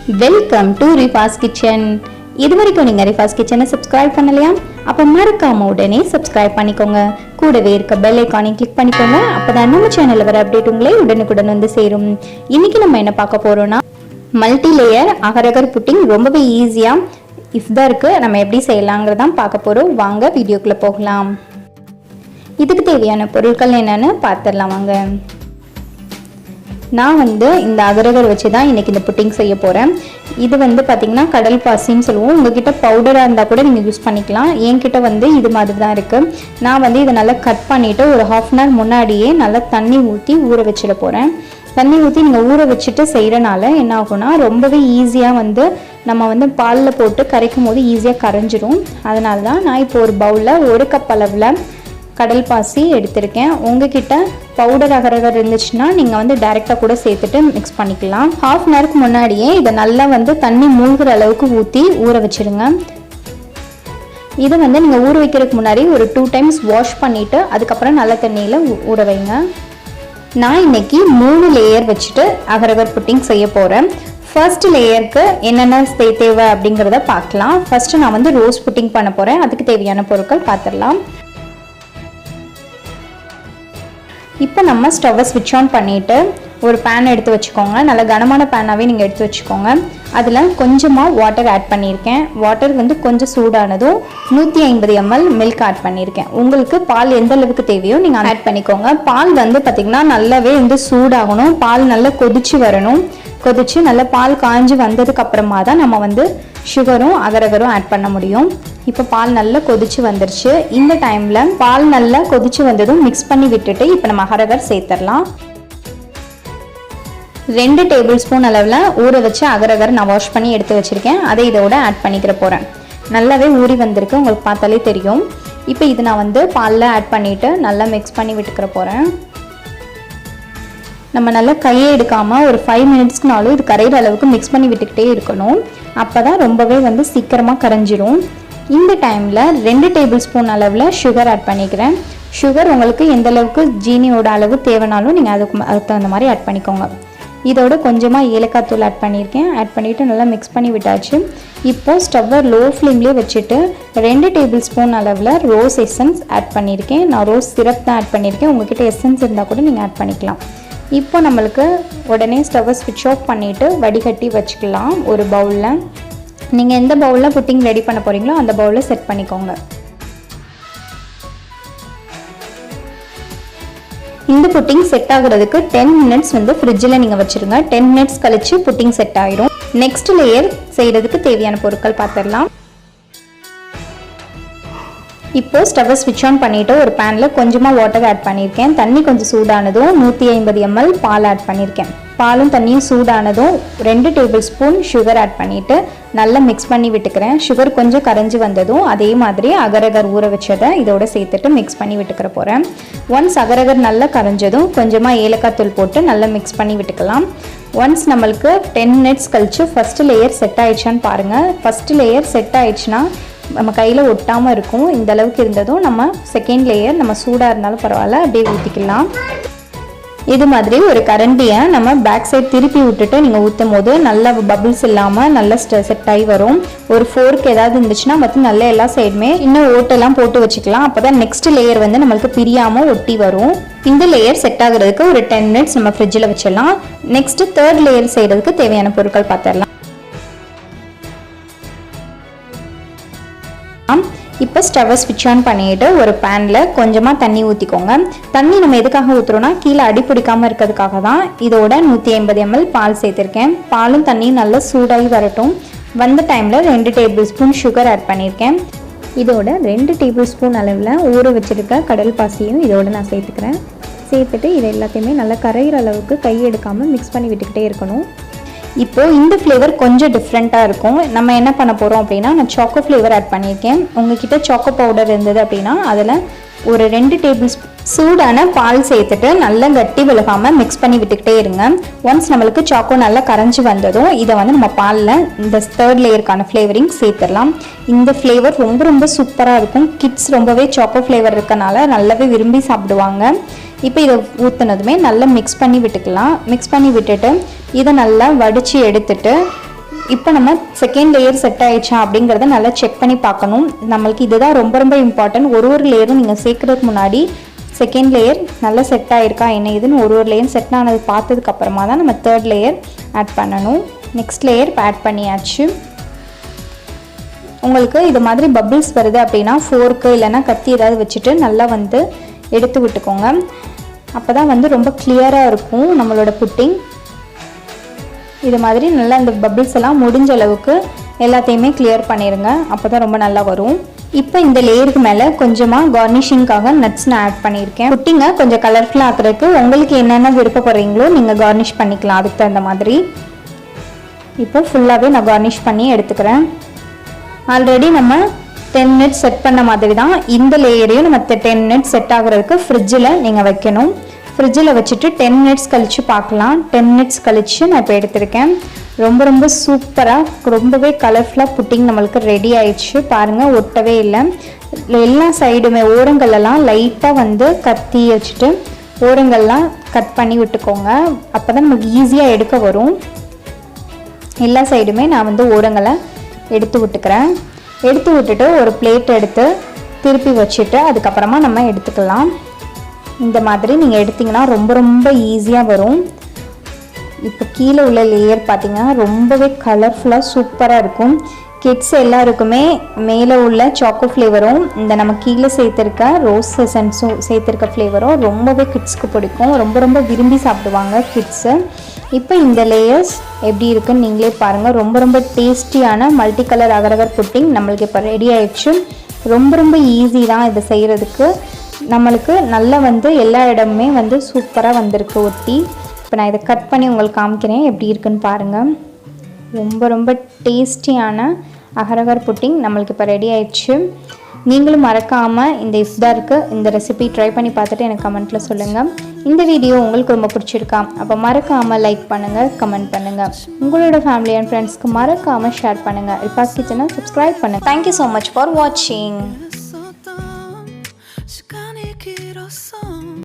Welcome to Rifaz kitchen. இதுவரைக்கும் நீங்கள் ரிஃபாஸ் கிச்சனை சப்ஸ்கிரைப் பண்ணலையா? அப்போ மறக்காம உடனே சப்ஸ்கிரைப் பண்ணிக்கோங்க. கூடவே இருக்க பெல் ஐக்கானையும் கிளிக் பண்ணிக்கோங்க. அப்போ தான் நம்ம சேனலில் வர அப்டேட் உங்களே உடனுக்குடன் வந்து சேரும். இன்னைக்கு நம்ம என்ன பார்க்க போறோம்னா மல்டி லேயர் அகர் அகர் புட்டிங். ரொம்பவே ஈஸியாக இஃப்தாருக்கு நம்ம எப்படி செய்யலாங்கிறதான் பார்க்க போகிறோம். வாங்க வீடியோக்குள்ளே போகலாம். இதுக்கு தேவையான பொருட்கள் என்னென்னு பார்த்துடலாம் வாங்க. நான் இந்த அகர் அகர் வச்சு தான் இன்றைக்கி இந்த புட்டிங் செய்ய போகிறேன். இது பார்த்திங்கன்னா கடல் பாசின்னு சொல்லுவோம். உங்ககிட்ட பவுடராக இருந்தால் கூட நீங்கள் யூஸ் பண்ணிக்கலாம். என்கிட்ட இது மாதிரி தான் இருக்குது. நான் இதை நல்லா கட் பண்ணிவிட்டு ஒரு ½ அன் ஹவர் முன்னாடியே நல்லா தண்ணி ஊற்றி ஊற வச்சிட போகிறேன். தண்ணி ஊற்றி நீங்கள் ஊற வச்சுட்டு செய்கிறனால என்ன ஆகும்னா ரொம்பவே ஈஸியாக நம்ம பாலில் போட்டு கரைக்கும் போது ஈஸியாக கரைஞ்சிரும். அதனால தான் நான் இப்போ ஒரு பவுலில் 1 கப் அளவில் கடல் பாசி எடுத்திருக்கேன். உங்ககிட்ட பவுடர் அகர் அகர் இருந்துச்சுன்னா நீங்கள் டைரெக்டாக கூட சேர்த்துட்டு மிக்ஸ் பண்ணிக்கலாம். ½ அன் ஹவருக்கு முன்னாடியே இதை நல்லா தண்ணி மூழ்கிற அளவுக்கு ஊற்றி ஊற வச்சுருங்க. இதை நீங்கள் ஊற வைக்கிறதுக்கு முன்னாடி ஒரு 2 டைம்ஸ் வாஷ் பண்ணிவிட்டு அதுக்கப்புறம் நல்ல தண்ணியில் ஊற வைங்க. நான் இன்னைக்கு 3 லேயர் வச்சுட்டு அகர் அகர் புட்டிங் செய்ய போகிறேன். ஃபர்ஸ்ட் லேயருக்கு என்னென்ன தேவை அப்படிங்கிறத பார்க்கலாம். ஃபர்ஸ்ட்டு நான் ரோஸ் புட்டிங் பண்ண போகிறேன். அதுக்கு தேவையான பொருட்கள் பார்த்துடலாம். இப்போ நம்ம ஸ்டவ்வை ஸ்விட்ச் ஆன் பண்ணிவிட்டு ஒரு பேன் எடுத்து வச்சுக்கோங்க. நல்ல கனமான பேனாகவே நீங்கள் எடுத்து வச்சுக்கோங்க. அதில் கொஞ்சமாக வாட்டர் ஆட் பண்ணியிருக்கேன். வாட்டர் கொஞ்சம் சூடானதும் 150 ml மில்க் ஆட் பண்ணியிருக்கேன். உங்களுக்கு பால் எந்த அளவுக்கு தேவையோ நீங்கள் ஆட் பண்ணிக்கோங்க. பால் பார்த்திங்கன்னா நல்லாவே சூடாகணும். பால் நல்லா கொதிச்சு வரணும். கொதிச்சு நல்லா பால் காய்ஞ்சி வந்ததுக்கு அப்புறமா தான் நம்ம சுகரும் அகர் அகரும் ஆட் பண்ண முடியும். இப்போ பால் நல்லா கொதிச்சு வந்துருச்சு. இந்த டைமில் பால் நல்லா கொதிச்சு வந்ததும் மிக்ஸ் பண்ணி விட்டுட்டு இப்போ நம்ம அகர் அகர் சேர்த்துடலாம். 2 டேபிள் ஸ்பூன் அளவில் ஊற வச்சு அகர் அகர் நான் வாஷ் பண்ணி எடுத்து வச்சுருக்கேன். அதை இதோட ஆட் பண்ணிக்கிற போகிறேன். நல்லாவே ஊறி வந்திருக்கு, உங்களுக்கு பார்த்தாலே தெரியும். இப்போ இது நான் பாலில் ஆட் பண்ணிவிட்டு நல்லா மிக்ஸ் பண்ணி விட்டுக்கிற போகிறேன். நம்ம நல்லா கையை எடுக்காமல் ஒரு 5 மினிட்ஸ்க்குனாலும் இது கரையிற அளவுக்கு மிக்ஸ் பண்ணி விட்டுக்கிட்டே இருக்கணும். அப்போ தான் ரொம்பவே சீக்கிரமாக கரைஞ்சிரும். இந்த டைமில் 2 டேபிள் ஸ்பூன் அளவில் சுகர் ஆட் பண்ணிக்கிறேன். சுகர் உங்களுக்கு எந்த அளவுக்கு ஜீனியோட அளவு தேவைனாலும் நீங்கள் அதுக்கு தகுந்த மாதிரி ஆட் பண்ணிக்கோங்க. இதோட கொஞ்சமாக ஏலக்காய் தூள் ஆட் பண்ணியிருக்கேன். ஆட் பண்ணிவிட்டு நல்லா மிக்ஸ் பண்ணி விட்டாச்சு. இப்போது ஸ்டவ்வை லோ ஃப்ளேம்லேயே வச்சுட்டு 2 டேபிள் ஸ்பூன் அளவில் ரோஸ் எசன்ஸ் ஆட் பண்ணியிருக்கேன். நான் ரோஸ் சிரப் தான் ஆட் பண்ணியிருக்கேன். உங்கள்கிட்ட எசன்ஸ் இருந்தால் கூட நீங்கள் ஆட் பண்ணிக்கலாம். இப்போ நம்மளுக்கு உடனே ஸ்டவ்வை ஸ்விட்ச் ஆஃப் பண்ணிவிட்டு வடிகட்டி வச்சுக்கலாம் ஒரு பவுலில். நீங்கள் எந்த பவுலில் புட்டிங் ரெடி பண்ண போகிறீங்களோ அந்த பவுலில் செட் பண்ணிக்கோங்க. இந்த புட்டிங் செட் ஆகுறதுக்கு 10 மினிட்ஸ் ஃப்ரிட்ஜில் நீங்கள் வச்சுருங்க. 10 மினிட்ஸ் கழிச்சு புட்டிங் செட் ஆகிடும். நெக்ஸ்ட் லேயர் செய்கிறதுக்கு தேவையான பொருட்கள் பார்த்துடலாம். இப்போ ஸ்டவ்வை ஸ்விட்ச் ஆன் பண்ணிவிட்டு ஒரு பேனில் கொஞ்சமாக வாட்டர் ஆட் பண்ணியிருக்கேன். தண்ணி கொஞ்சம் சூடானதும் 150 ml பால் ஆட் பண்ணியிருக்கேன். பாலும் தண்ணியும் சூடானதும் 2 டேபிள் ஸ்பூன் சுகர் ஆட் பண்ணிவிட்டு நல்லா மிக்ஸ் பண்ணி விட்டுக்கிறேன். சுகர் கொஞ்சம் கரைஞ்சி வந்ததும் அதே மாதிரி அகர் அகர் ஊற வச்சதை இதோட சேர்த்துட்டு மிக்ஸ் பண்ணி விட்டுக்கிற போகிறேன். ஒன்ஸ் அகர் அகர் நல்லா கரைஞ்சதும் கொஞ்சமாக ஏலக்காய் தூள் போட்டு நல்லா மிக்ஸ் பண்ணி விட்டுக்கலாம். ஒன்ஸ் நம்மளுக்கு 10 மினிட்ஸ் கழிச்சு ஃபஸ்ட் லேயர் செட் ஆயிடுச்சான்னு பாருங்கள். ஃபஸ்ட் லேயர் செட் ஆயிடுச்சுன்னா நம்ம கையில் ஒட்டாமல் இருக்கும். இந்த அளவுக்கு இருந்ததும் நம்ம செகண்ட் லேயர் நம்ம சூடாக இருந்தாலும் பரவாயில்ல அப்படியே ஊற்றிக்கலாம். இது மாதிரி ஒரு கரண்டியை நம்ம பேக் சைட் திருப்பி விட்டுட்டு நீங்கள் ஊற்றும் போது நல்லா பபிள்ஸ் இல்லாமல் நல்லா செட் ஆகி வரும். ஒரு ஃபோர்க் ஏதாவது இருந்துச்சுன்னா நல்லா எல்லா சைடுமே இன்னும் ஓட்டெல்லாம் போட்டு வச்சுக்கலாம். அப்போ தான் நெக்ஸ்ட் லேயர் நம்மளுக்கு பிரியாமல் ஒட்டி வரும். இந்த லேயர் செட் ஆகுறதுக்கு ஒரு 10 மினிட்ஸ் நம்ம ஃப்ரிட்ஜில் வச்சிடலாம். நெக்ஸ்ட் தேர்ட் லேயர் செய்கிறதுக்கு தேவையான பொருட்கள் பார்த்துடலாம். இப்போ ஸ்டவ்வை ஸ்விட்ச் ஆன் பண்ணிவிட்டு ஒரு பேனில் கொஞ்சமாக தண்ணி ஊற்றிக்கோங்க. தண்ணி நம்ம எதுக்காக ஊற்றுறோன்னா கீழே அடி பிடிக்காமல் இருக்கிறதுக்காக தான். இதோட 150 ml பால் சேர்த்துருக்கேன். பாலும் தண்ணியும் நல்லா சூடாகி வரட்டும். வந்த டைமில் 2 டேபிள் ஸ்பூன் சுகர் ஆட் பண்ணியிருக்கேன். இதோட 2 டேபிள் ஸ்பூன் அளவில் ஊற வச்சுருக்க கடல் பாசியும் இதோட நான் சேர்த்துக்கிறேன். சேர்த்துட்டு இது எல்லாத்தையுமே நல்லா கரையிற அளவுக்கு கை எடுக்காமல் மிக்ஸ் பண்ணி விட்டுக்கிட்டே இருக்கணும். இப்போது இந்த ஃப்ளேவர் கொஞ்சம் டிஃப்ரெண்ட்டாக இருக்கும். நம்ம என்ன பண்ண போகிறோம் அப்படின்னா நான் சாக்கோ ஃப்ளேவர் ஆட் பண்ணியிருக்கேன். உங்ககிட்ட சாக்கோ பவுடர் இருந்தது அப்படின்னா அதில் ஒரு 2 டேபிள் ஸ்பூன் சூடான பால் சேர்த்துட்டு நல்லா கட்டி விலகாமல் மிக்ஸ் பண்ணி விட்டுக்கிட்டே இருங்க. ஒன்ஸ் நம்மளுக்கு சாக்கோ நல்லா கரைஞ்சி வந்ததும் இதை நம்ம பாலில் இந்த தேர்ட் லேயருக்கான ஃப்ளேவரிங் சேர்த்துடலாம். இந்த ஃப்ளேவர் ரொம்ப ரொம்ப சூப்பராக இருக்கும். கிட்ஸ் ரொம்பவே சாக்கோ ஃப்ளேவர் இருக்கனால நல்லாவே விரும்பி சாப்பிடுவாங்க. இப்போ இதை ஊற்றுனதுமே நல்லா மிக்ஸ் பண்ணி விட்டுக்கலாம். மிக்ஸ் பண்ணி விட்டுட்டு இதை நல்லா வடித்து எடுத்துட்டு இப்போ நம்ம செகண்ட் லேயர் செட் ஆயிடுச்சா அப்படிங்கிறத நல்லா செக் பண்ணி பார்க்கணும். நம்மளுக்கு இதுதான் ரொம்ப ரொம்ப இம்பார்ட்டன்ட். ஒரு லேயரும் நீங்கள் சேர்க்குறதுக்கு முன்னாடி செகண்ட் லேயர் நல்லா செட் ஆகிருக்கா என்ன இதுன்னு ஒரு லேயர் செட் ஆனது பார்த்ததுக்கு அப்புறமா தான் நம்ம தேர்ட் லேயர் ஆட் பண்ணணும். நெக்ஸ்ட் லேயர் ஆட் பண்ணியாச்சு. உங்களுக்கு இது மாதிரி பபிள்ஸ் வருது அப்படின்னா ஃபோர்க்கு இல்லைன்னா கத்தி ஏதாவது வச்சுட்டு நல்லா வந்து எடுத்து விட்டுக்கோங்க. அப்போ தான் வந்து ரொம்ப கிளியராக இருக்கும் நம்மளோட புட்டிங். இது மாதிரி நல்லா இந்த பபிள்ஸ் எல்லாம் முடிஞ்ச அளவுக்கு எல்லாத்தையுமே கிளியர் பண்ணிடுங்க. அப்போ தான் ரொம்ப நல்லா வரும். இப்போ இந்த லேயருக்கு மேலே கொஞ்சமாக கார்னிஷிங்காக நட்ஸ் நான் ஆட் பண்ணியிருக்கேன். புட்டிங்கை கொஞ்சம் கலர்ஃபுல்லாக ஆக்குறதுக்கு உங்களுக்கு என்னென்ன விருப்பப்படுறீங்களோ நீங்கள் கார்னிஷ் பண்ணிக்கலாம் அதுக்கு தகுந்த மாதிரி. இப்போ ஃபுல்லாகவே நான் கார்னிஷ் பண்ணி எடுத்துக்கிறேன். ஆல்ரெடி நம்ம 10 மினிட்ஸ் செட் பண்ண மாதிரி தான் இந்த லேயரையும் நம்ம 10 மினிட்ஸ் செட் ஆகுறதுக்கு ஃப்ரிட்ஜில் நீங்கள் வைக்கணும். ஃப்ரிட்ஜில் வச்சுட்டு 10 மினிட்ஸ் கழித்து பார்க்கலாம். 10 மினிட்ஸ் கழித்து நான் இப்போ எடுத்திருக்கேன். ரொம்ப ரொம்ப சூப்பராக ரொம்பவே கலர்ஃபுல்லாக புட்டிங் நம்மளுக்கு ரெடி ஆயிடுச்சு. பாருங்கள், ஒட்டவே இல்லை. எல்லா சைடுமே ஓரங்கள்லாம் லைட்டாக வந்து கத்தி வச்சுட்டு ஓரங்கள்லாம் கட் பண்ணி விட்டுக்கோங்க. அப்போ தான் நமக்கு ஈஸியாக எடுக்க வரும். எல்லா சைடுமே நான் வந்து ஓரங்களை எடுத்து விட்டுக்கிறேன். எடுத்து விட்டுட்டு ஒரு பிளேட் எடுத்து திருப்பி வச்சுட்டு அதுக்கப்புறமா நம்ம எடுத்துக்கலாம். இந்த மாதிரி நீங்கள் எடுத்திங்கன்னா ரொம்ப ரொம்ப ஈஸியாக வரும். இப்போ கீழே உள்ள லேயர் பார்த்திங்கன்னா ரொம்பவே கலர்ஃபுல்லாக சூப்பராக இருக்கும். கிட்ஸ் எல்லாருக்குமே மேலே உள்ள சாக்கோ ஃப்ளேவரும் இந்த நம்ம கீழே சேர்த்துருக்க ரோஸ் எசன்ஸும் சேர்த்துருக்க ஃப்ளேவரும் ரொம்பவே கிட்ஸ்க்கு பிடிக்கும். ரொம்ப ரொம்ப விரும்பி சாப்பிடுவாங்க கிட்ஸு. இப்போ இந்த லேயர்ஸ் எப்படி இருக்குன்னு நீங்களே பாருங்கள். ரொம்ப ரொம்ப டேஸ்டியான மல்டி கலர் அகரகர் புட்டிங் நம்மளுக்கு இப்போ ரெடி ஆயிடுச்சு. ரொம்ப ரொம்ப ஈஸி தான் இதை செய்கிறதுக்கு. நம்மளுக்கு நல்லா வந்து எல்லா இடமுமே வந்து சூப்பராக வந்திருக்கு ஒட்டி. இப்போ நான் இதை கட் பண்ணி உங்களுக்கு காமிக்கிறேன் எப்படி இருக்குன்னு பாருங்கள். ரொம்ப ரொம்ப டேஸ்டியான அகரகர் புட்டிங் நம்மளுக்கு இப்போ ரெடி ஆயிடுச்சு. நீங்களும் மறக்காமல் இந்த இஃப்தாருக்கு இந்த ரெசிபி ட்ரை பண்ணி பார்த்துட்டு எனக்கு கமெண்ட்டில் சொல்லுங்கள். இந்த வீடியோ உங்களுக்கு ரொம்ப பிடிச்சிருக்கா? அப்போ மறக்காமல் லைக் பண்ணுங்கள், கமெண்ட் பண்ணுங்கள். உங்களோட ஃபேமிலி அண்ட் ஃப்ரெண்ட்ஸ்க்கு மறக்காமல் ஷேர் பண்ணுங்கள். ரிஃபாஸ் கிச்சனை சப்ஸ்கிரைப் பண்ணுங்கள். தேங்க்யூ ஸோ மச் ஃபார் வாட்சிங்.